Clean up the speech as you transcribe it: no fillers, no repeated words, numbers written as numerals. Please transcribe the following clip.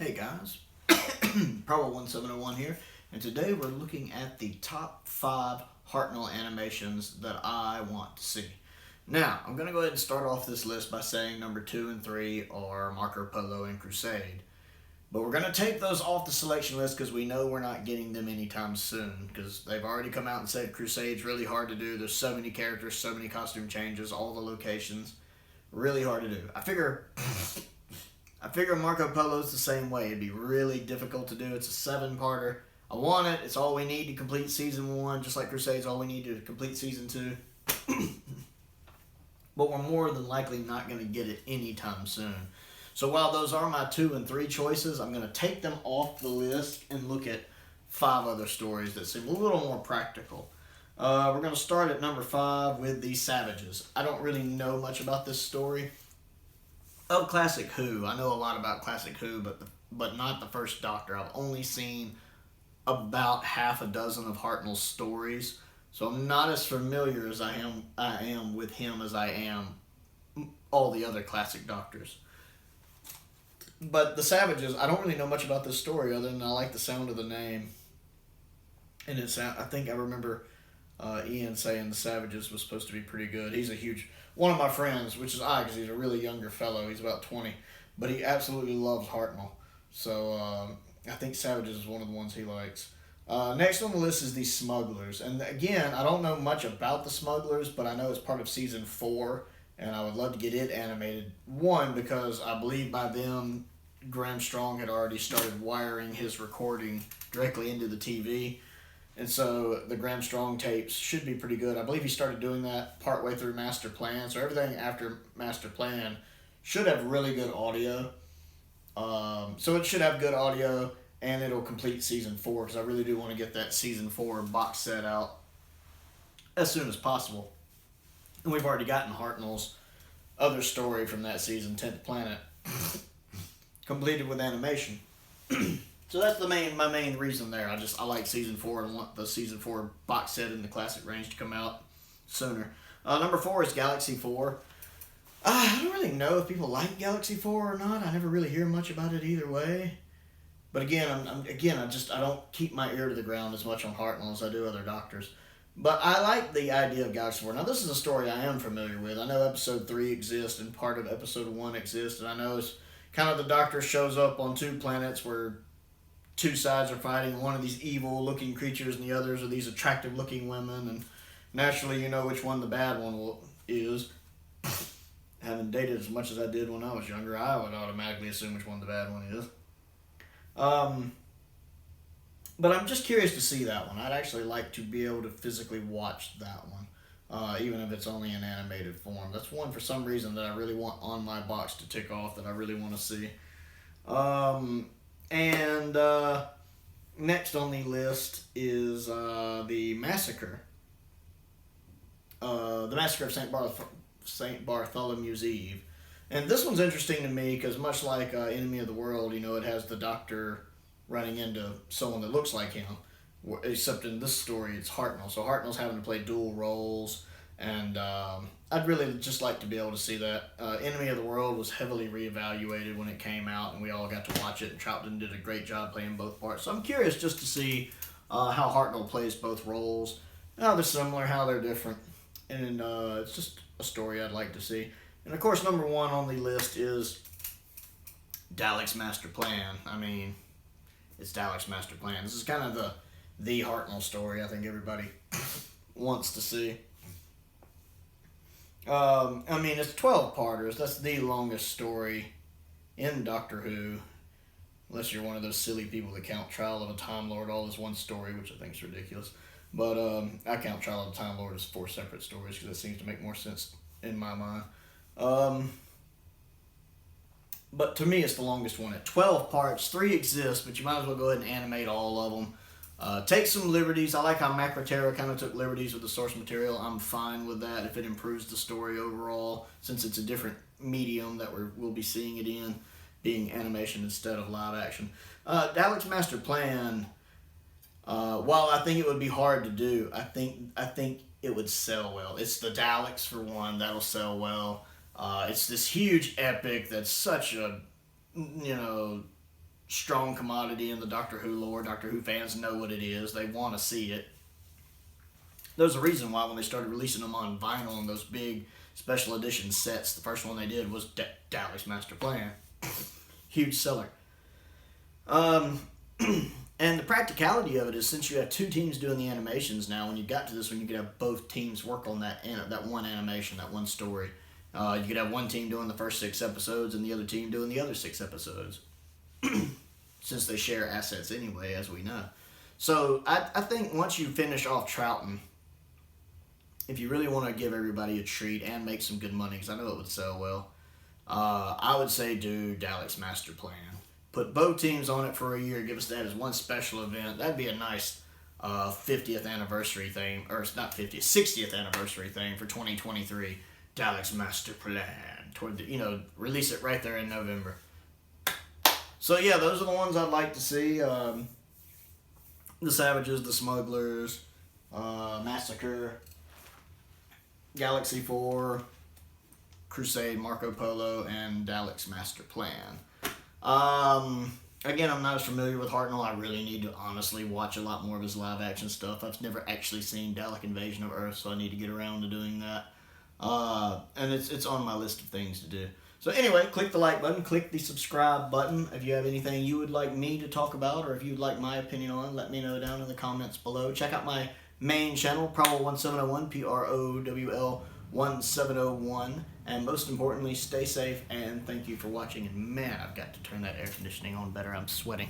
Hey guys, Polo1701 here, and today we're looking at the top 5 Hartnell animations that I want to see. Now, I'm going to go ahead and start off this list by saying number 2 and 3 are Marco Polo and Crusade. But we're going to take those off the selection list because we know we're not getting them anytime soon, because they've already come out and said Crusade's really hard to do. There's so many characters, so many costume changes, all the locations. Really hard to do. I figure Marco Polo's the same way. It'd be really difficult to do. It's a 7-parter. I want it. It's all we need to complete Season 1, just like Crusade's all we need to complete Season 2. But we're more than likely not going to get it anytime soon. So while those are my 2 and 3 choices, I'm going to take them off the list and look at 5 other stories that seem a little more practical. We're going to start at number 5 with The Savages. I don't really know much about this story. Of Classic Who, I know a lot about Classic Who, but not the first Doctor. I've only seen about half a dozen of Hartnell's stories, so I'm not as familiar as I am with him as I am all the other Classic Doctors. But The Savages, I don't really know much about this story other than I like the sound of the name, and I think I remember Ian saying The Savages was supposed to be pretty good. He's a huge one of my friends, which is odd because he's a really younger fellow. He's about 20, but he absolutely loves Hartnell. So I think Savages is one of the ones he likes. Next on the list is The Smugglers. And again, I don't know much about The Smugglers, but I know it's part of Season 4, and I would love to get it animated. One, because I believe by then Graham Strong had already started wiring his recording directly into the TV. And so the Graham Strong tapes should be pretty good. I believe he started doing that partway through Master Plan. So everything after Master Plan should have really good audio. So it should have good audio, and it'll complete Season 4, because I really do want to get that Season 4 box set out as soon as possible. And we've already gotten Hartnell's other story from that season, 10th Planet, completed with animation. So that's my main reason there. I like Season 4 and want the Season 4 box set in the classic range to come out sooner. Number 4 is Galaxy 4. I don't really know if people like Galaxy 4 or not. I never really hear much about it either way. But again, I don't keep my ear to the ground as much on Hartnell as I do other Doctors. But I like the idea of Galaxy 4. Now, this is a story I am familiar with. I know Episode 3 exists and part of Episode 1 exists. And I know it's kind of the Doctor shows up on 2 planets where 2 sides are fighting. One of these evil-looking creatures and the others are these attractive-looking women. And naturally, you know which one the bad one is. Having dated as much as I did when I was younger, I would automatically assume which one the bad one is. But I'm just curious to see that one. I'd actually like to be able to physically watch that one, even if it's only in animated form. That's one for some reason that I really want on my box to tick off that I really want to see. And next on the list is the Massacre. The Massacre of St. Bartholomew's Eve. And this one's interesting to me because much like Enemy of the World, it has the Doctor running into someone that looks like him. Except in this story, it's Hartnell. So Hartnell's having to play dual roles. And I'd really just like to be able to see that. Enemy of the World was heavily reevaluated when it came out, and we all got to watch it, and Troughton did a great job playing both parts. So I'm curious just to see how Hartnell plays both roles, how they're similar, how they're different. And it's just a story I'd like to see. And of course, number 1 on the list is Daleks Master Plan. I mean, it's Daleks Master Plan. This is kind of the Hartnell story I think everybody wants to see. It's 12 parters. That's the longest story in Doctor Who. Unless you're one of those silly people that count Trial of a Time Lord all as one story, which I think is ridiculous. But I count Trial of a Time Lord as 4 separate stories because it seems to make more sense in my mind. But to me, it's the longest one at 12 parts. 3 exist, but you might as well go ahead and animate all of them. Take some liberties. I like how Macroterra kind of took liberties with the source material. I'm fine with that if it improves the story overall, since it's a different medium that we'll be seeing it in, being animation instead of live action. Daleks Master Plan, while I think it would be hard to do, I think it would sell well. It's the Daleks, for one. That'll sell well. It's this huge epic that's such a, strong commodity in the Doctor Who lore. Doctor Who fans know what it is. They want to see it. There's a reason why when they started releasing them on vinyl and those big special edition sets, the first one they did was Daleks Master Plan. Huge seller. And the practicality of it is, since you have two teams doing the animations now, when you got to this one, you could have both teams work on that one animation, that one story. You could have one team doing the first 6 episodes and the other team doing the other 6 episodes. Since they share assets anyway, as we know. So I think once you finish off Troughton, if you really want to give everybody a treat and make some good money, because I know it would sell well, I would say do Daleks Master Plan. Put both teams on it for a year. Give us that as one special event. That'd be a nice 50th anniversary thing, or it's not 50th, 60th anniversary thing for 2023. Daleks Master Plan. Toward the, release it right there in November. So yeah, those are the ones I'd like to see. The Savages, the Smugglers, Massacre, Galaxy 4, Crusade, Marco Polo, and Daleks Master Plan. Again, I'm not as familiar with Hartnell. I really need to honestly watch a lot more of his live action stuff. I've never actually seen Dalek Invasion of Earth, so I need to get around to doing that. And it's on my list of things to do. So anyway, click the like button, click the subscribe button. If you have anything you would like me to talk about, or if you'd like my opinion on, let me know down in the comments below. Check out my main channel, Prowl1701, PROWL1701. And most importantly, stay safe, and thank you for watching. And man, I've got to turn that air conditioning on better. I'm sweating.